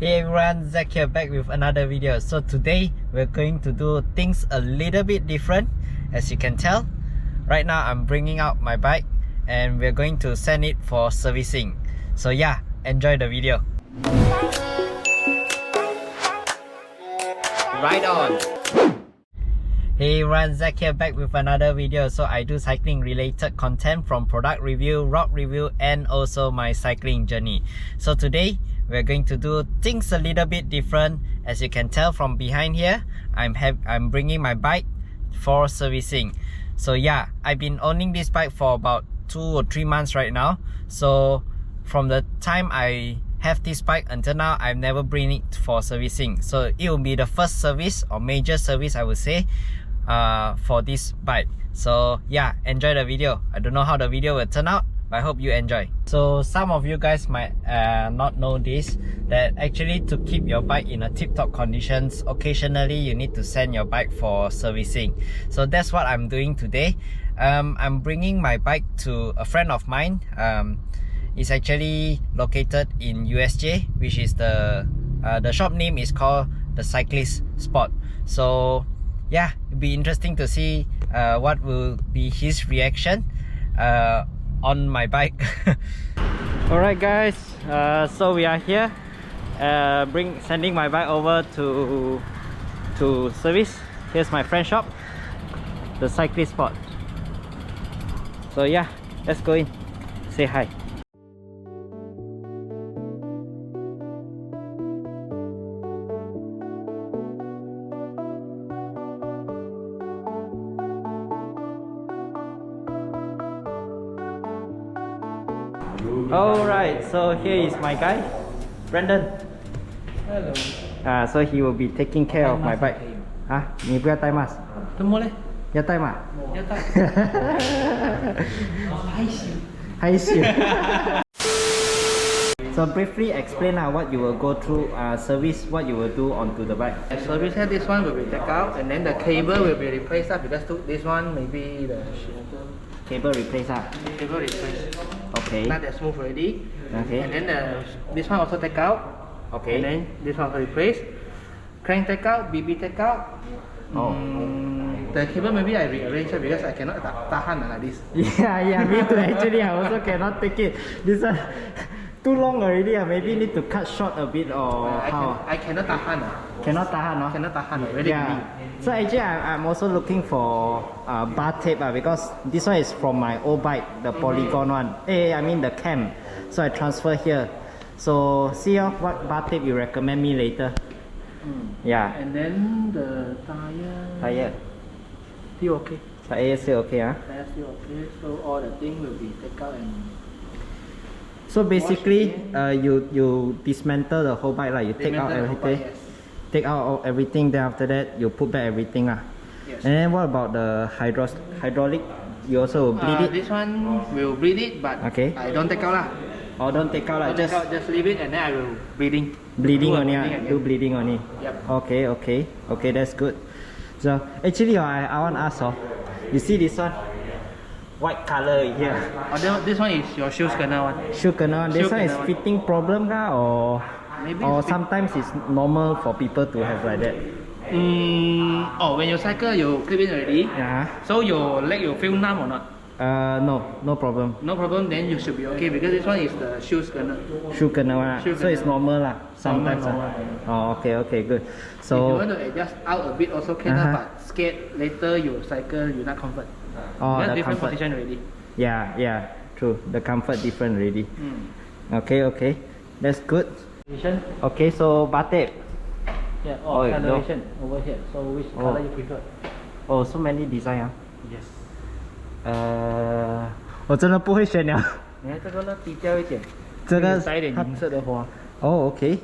Hey everyone, Zach here back with another video. So today we're going to do things a little bit different. As you can tell, right now I'm bringing out my bike and we're going to send it for servicing. So yeah, enjoy the video. Right on. Hey everyone, Zach here back with another video. So I do cycling related content from product review, route review and also my cycling journey. So today we're going to do things a little bit different. As you can tell from behind here, I'm bringing my bike for servicing. So yeah, I've been owning this bike for about 2 or 3 months right now. So from the time I have this bike until now, I've never bring it for servicing. So it will be the first service or major service, I would say, for this bike. So yeah, enjoy the video. I don't know how the video will turn out, but I hope you enjoy. So some of you guys might not know this, that actually to keep your bike in a tip-top conditions, occasionally you need to send your bike for servicing. So that's what I'm doing today. I'm bringing my bike to a friend of mine. It's actually located in USJ, which is the shop name is called the Cyclistspot. So yeah, it'll be interesting to see what will be his reaction on my bike. Alright guys, so we are here sending my bike over to service. Here's my friend shop, the Cyclistspot. So yeah, let's go in, say hi. Alright, so here is my guy, Brandon. Hello. So he will be taking care of my bike. 你不要戴 mask？ 怎么嘞？要戴吗？要戴。害羞。害羞。So briefly explain what you will go through service, what you will do onto the bike. Service here, this one will be take out, and then the cable will be replaced because this one maybe the Cable replace cable replaced. Okay. Now that's smooth already. Okay. And then this one also take out. Okay. And then this one also replaced. Crank take out, BB take out. Oh. The cable maybe I rearrange it because I cannot tahan like this. Yeah, me too. Actually, I also cannot take it. This one too long already. Maybe need to cut short a bit or how? I cannot tahan. Cannot tahan, no? Cannot tahan. Very yeah. So actually, I'm also looking for bar tape because this one is from my old bike, the Polygon one. I mean the cam. So I transfer here. So see what bar tape you recommend me later. Yeah. And then the tire. Still okay. Tire still okay, huh? Tire still okay. So all the thing will be take out and. So basically, you dismantle the whole bike, like you take out everything. Yes. Take out everything, then after that you put back everything. Yes. And then what about the hydraulic? You also bleed it? This one will bleed it, but okay. I don't take out. Or don't take out, just leave it and then I will bleeding. Bleeding on it, do bleeding on it. Yep. Okay, that's good. So actually, I want to ask, you see this one? White color here. This one is your shoe scanner one. Shoe scanner one. This one is fitting problem or? Maybe or sometimes it's normal for people to have like that. When you cycle, you clip it already. Yeah. So your leg will feel numb or not? No problem. No problem. Then you should be okay because this one is the shoe scanner. Shoe scanner one. So it's normal lah. Sometimes. Normal. Oh, okay, good. So if you want to adjust out a bit, also can. But scared later you cycle, you not comfort. Oh, the different comfort. position already. Yeah, true. The comfort different already. Okay, that's good. Okay, so bar tape. Yeah, coloration over here. So which color you prefer? Oh, so many design. Yes. 我真的不会选了。你看这个呢，低调一点，这个带一点银色的花。哦 ，OK，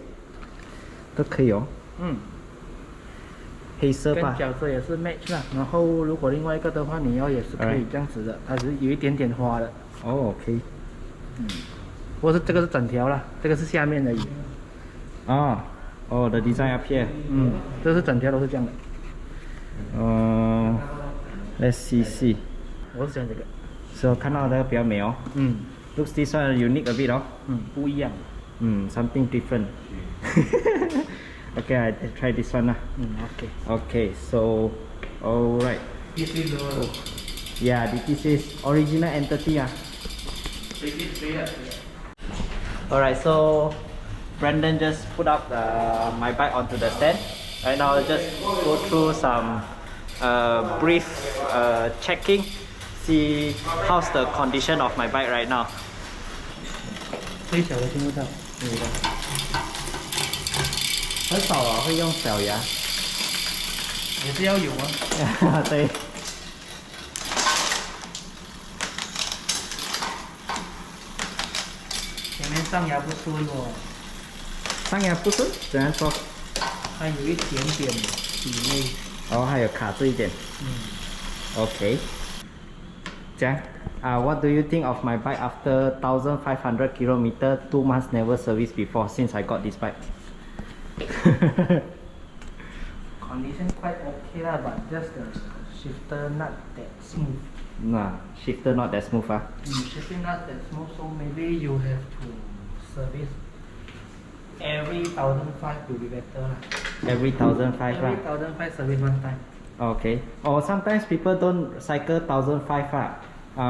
都可以哦。黑色吧。跟脚车也是 match 啦。然后如果另外一个的话，你要也是可以这样子的，它是有一点点花的。哦 ，OK。不过是这个是整条啦，这个是下面而已。the design up here. 这是整条都是这样的。Let's see. 我是喜欢这个。So 看到这个比较美哦。Looks this one unique a bit 哦。不一样。something different. Okay, I try this one. Okay. Okay, so alright. This is the Yeah, this is original entity. Alright, so Brandon just put up my bike onto the stand. Right now, I'll just go through some brief checking, see how's the condition of my bike right now. 最小的听不到，很少啊，会用小牙。也是要有啊。对。前面上牙不顺哦，上牙不顺，怎样说？还有一点点体味。哦，还有卡住一点。OK。这样what do you think of my bike after 1,500 kilometer, 2 months never service before since I got this bike? Condition quite okay lah, but just the shifter not that smooth. Nah, shifter not that smooth. Shifter not that smooth, so maybe you have to service every 1,500 will be better lah. Every 1,500 Every 1,500 service one time. Okay. Or sometimes people don't cycle 1,500.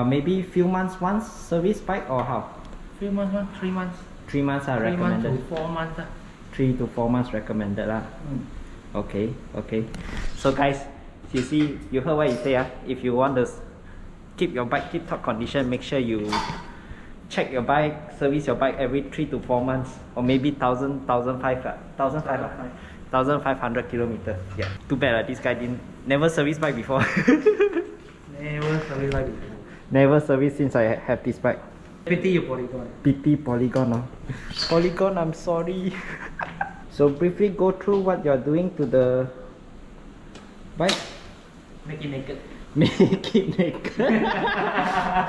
Maybe few months once service bike or how? Few months, 3 months. 3 months are 3 months recommended. to 4 months. 3 to 4 months recommended lah. Okay, okay. So guys, you see, you heard what he say. If you want to keep your bike tip top condition, make sure you check your bike, service your bike every 3 to 4 months, or maybe 1,500 kilometers. Yeah. Too bad this guy never service bike before. Never service like before. Never service since I have this bike. Pity you polygon. PT Polygon. Polygon, I'm sorry. So briefly go through what you're doing to the bike. Make it naked. Make it naked.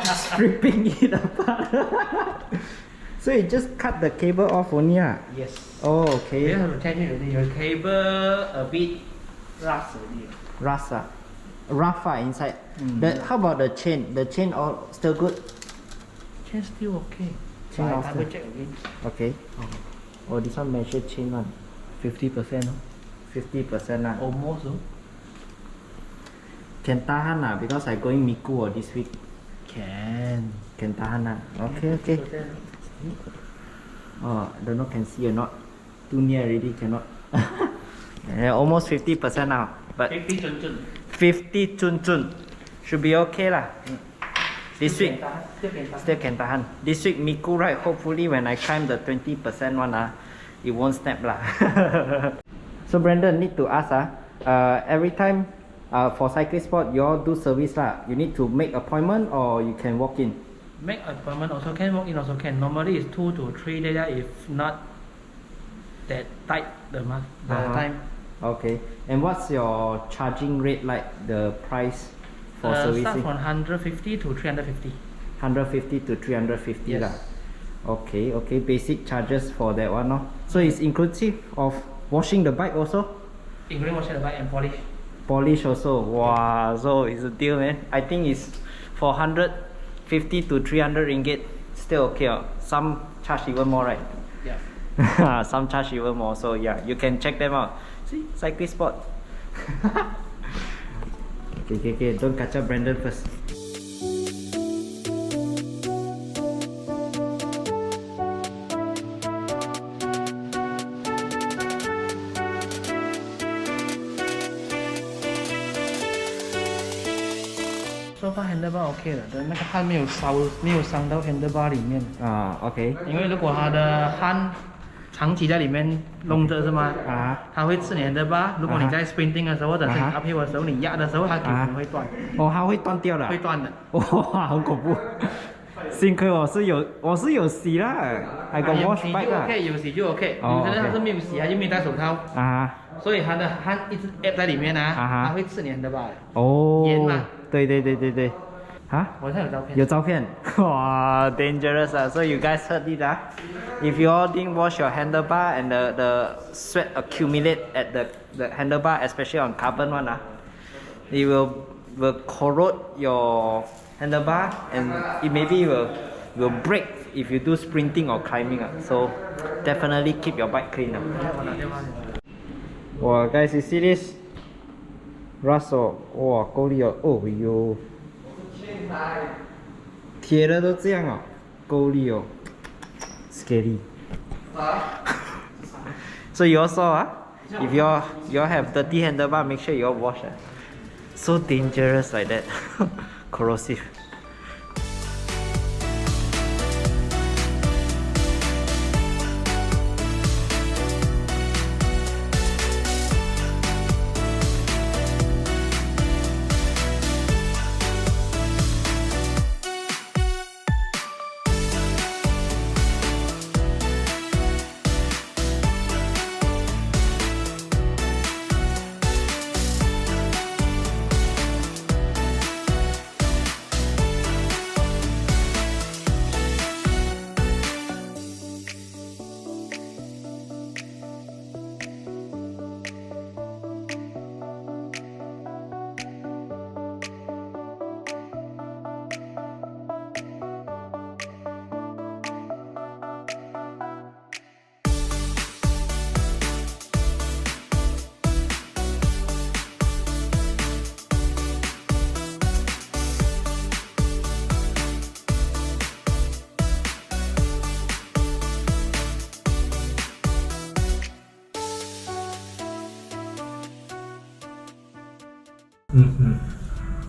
Stripping it apart. So you just cut the cable off only. Yes. Oh, okay. You have to change it already. Your cable a bit rust already. Rust. Rough inside. How about the chain? The chain all still good? Chain still okay. Chain I also. double check again. Okay. Oh, this one measure chain one. 50%. 50% lah. Almost. Can tahan lah because I going Miku this week. Can tahan lah. Okay, okay. Oh, don't know can see or not. Too near already cannot. Yeah, almost 50% now. But 50 chun. 50 chun. Should be okay lah. This week still can tahan. This week Miku ride, hopefully when I climb the 20% one it won't snap lah. So Brandon, need to ask every time for Cyclistspot you all do service lah. You need to make appointment or you can walk in? Make appointment also can, walk in also can. Normally it's 2 to 3 days if not that tight the time. Okay. And what's your charging rate like, the price for servicing? Start from 150 to 350. 150 to 350 yes. lah. Okay, okay. Basic charges for that one, no? So it's inclusive of washing the bike also? Including washing the bike and polish. Polish also. Wow, so it's a deal, man. I think it's for 150 to 300 ringgit. Still okay. Some charge even more, right? Yeah. Some charge even more. So yeah, you can check them out. See, Cyclistspot. Okay. Don't catch up Brandon first. So far handlebar OK 了，的那个汗没有伤到 handlebar 里面。OK。因为如果它的汗长期在里面弄着是吗？它会刺你 handlebar。如果你在 sprinting 的时候或者是 uphill 的时候，你压的时候，它可能会断。哦，它会断掉的。会断的。哇，好恐怖！幸亏我是有洗啦 ，I got wash bike 啦。有洗就 OK。有些人他是没有洗，他就没有戴手套。所以它的汗一直 app 在里面它会刺你 handlebar。哦。盐嘛。对。我看有照片。有照片，哇 ，dangerous So you guys heard it If you all didn't wash your handlebar and the sweat accumulate at the handlebar, especially on carbon one it will corrode your handlebar and it maybe will break if you do sprinting or climbing. So definitely keep your bike clean. Wow, guys, you see this? Rust oh, wow, 够力哦，哦哟，铁的都这样哦，够力哦 ，scary. So you also if you all have dirty handlebar, make sure you all wash. So dangerous like that, corrosive.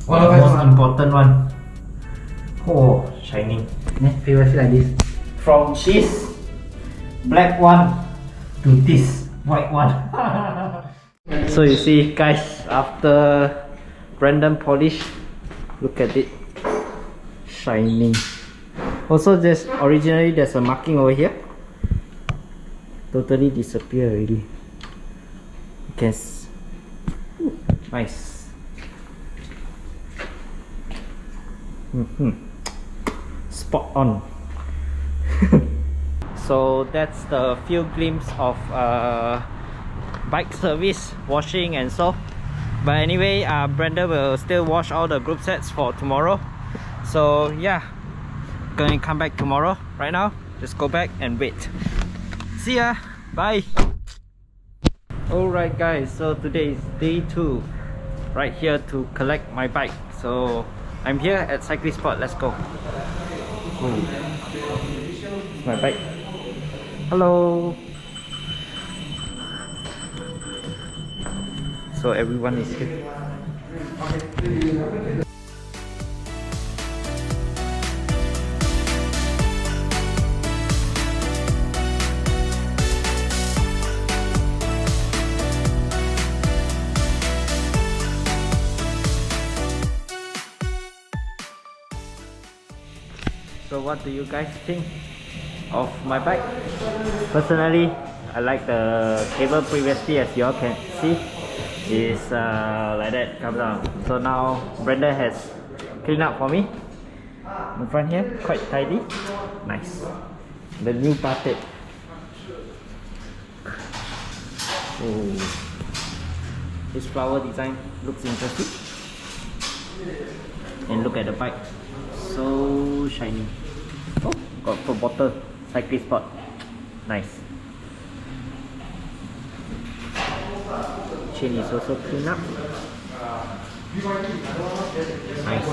What the most important one. Oh, shining. Previously like this. From this black one to this white one. So you see, guys, after random polish, look at it, shining. Also, originally there's a marking over here. Totally disappear already. You can nice. Spot on. So that's the few glimpse of bike service, washing and so. But anyway, Brenda will still wash all the group sets for tomorrow. So yeah, gonna come back tomorrow. Right now, just go back and wait. See ya, bye. Alright guys, so today is day 2 right here to collect my bike. So I'm here at Cyclistspot. Let's go. It's my bike. Hello. So everyone is here. So what do you guys think of my bike? Personally, I like the cable previously, as you all can see, is like that, comes down. So now Brenda has cleaned up for me. In front here, quite tidy, nice. The new parted. Oh, this flower design looks interesting. And look at the bike, so shiny. Oh, got for bottle, Cyclistspot, nice. Chain is also clean up, nice.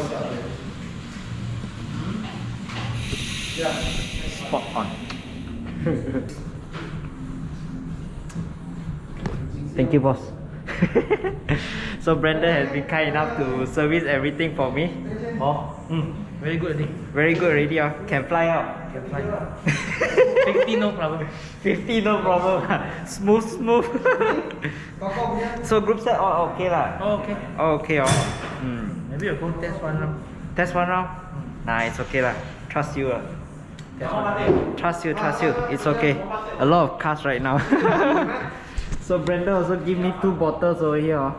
Spot on. Thank you, boss. So Brenda has been kind enough to service everything for me. Oh, Very good, I think. very good already. Can fly out. Can fly. 50 no problem. 50 no problem. Smooth, smooth. So group set all okay lah. Oh, okay. All okay. Maybe we'll go test one round. Test one round. Nah, it's okay lah. Trust you. Test one. Trust you. It's okay. A lot of cars right now. So Brenda also give me 2 bottles over here.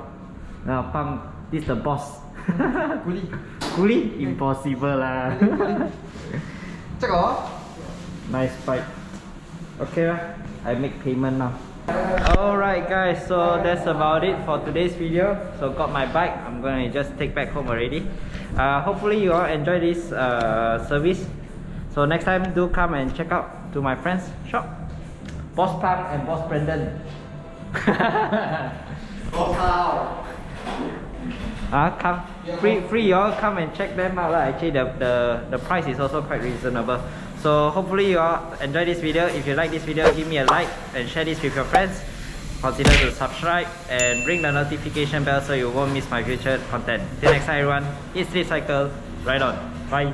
Now pump. This is the boss. Kuli? Impossible lah. Nice bike. Okay lah. I make payment now. Alright guys, so that's about it for today's video. So got my bike, I'm gonna just take back home already. Hopefully you all enjoy this service. So next time do come and check out to my friends shop, Boss Pam and Boss Brendan. Come free y'all come and check them out. Actually the price is also quite reasonable. So hopefully you all enjoy this video. If you like this video, give me a like and share this with your friends. Consider to subscribe and ring the notification bell so you won't miss my future content. Till next time everyone, eat, sleep, cycle, ride on. Bye.